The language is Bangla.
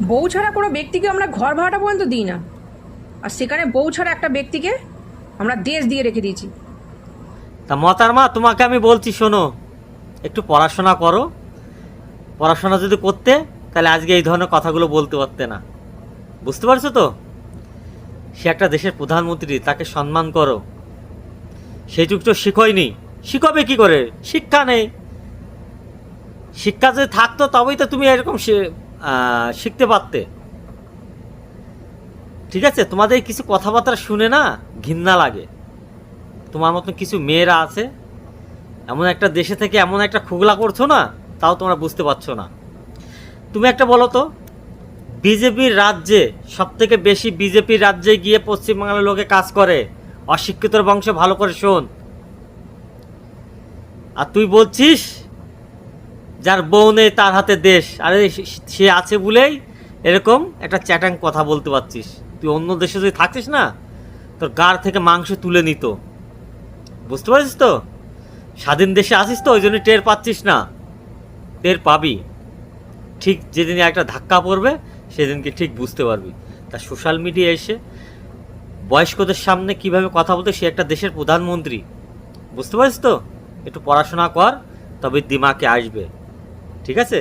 বউ ছাড়া কোনো ব্যক্তিকে আমরা ঘর ভাড়াটা পর্যন্ত দিই না, আর সেখানে বউ ছাড়া একটা ব্যক্তিকে আমরা দেশ দিয়ে রেখে দিয়েছি। তা মতারমা, তোমাকে আমি বলছি শোনো, একটু পড়াশোনা করো। পড়াশোনা যদি করতে, তাহলে আজকে এই ধরনের কথাগুলো বলতে পারতে না। বুঝতে পারছো তো? সে একটা দেশের প্রধানমন্ত্রী, তাকে সম্মান করো। সেইটুকু তো শিখোয়নি, শিখাবে কি করে? শিক্ষা নেই। শিক্ষা যদি থাকতো তবেই তো তুমি এরকম শিখতে পারতে। ঠিক আছে, তোমাদের কিছু কথাবার্তা শুনে না ঘৃণা লাগে। তোমার মতন কিছু মেয়েরা আছে, এমন একটা দেশে থেকে এমন একটা খুগলা করছো না, তাও তোমরা বুঝতে পারছো না। তুমি একটা বলো তো, বিজেপির রাজ্যে সবথেকে বেশি বিজেপির রাজ্যে গিয়ে পশ্চিমবাংলার লোকে কাজ করে, অশিক্ষিতর বংশ। ভালো করে শোন। আর তুই বলছিস যার বউ নেই তার হাতে দেশ। আরে সে আছে বলেই এরকম একটা চ্যাটাং কথা বলতে পারছিস। তুই অন্য দেশে যদি থাকছিস না, তোর গাড় থেকে মাংস তুলে নিত। বুঝতে পারছিস তো? স্বাধীন দেশে আসিস তো, ওই জন্য টের পাচ্ছিস না। টের পাবি ঠিক যেদিন একটা ধাক্কা পড়বে, সেদিনকে ঠিক বুঝতে পারবি। তা সোশ্যাল মিডিয়া এসে বয়স্কদের সামনে কিভাবে কথা বলতে, সে একটা দেশের প্রধানমন্ত্রী। বুঝতে পারছিস তো? একটু পড়াশোনা কর, তবে দিমাগে আসবে। ঠিক আছে?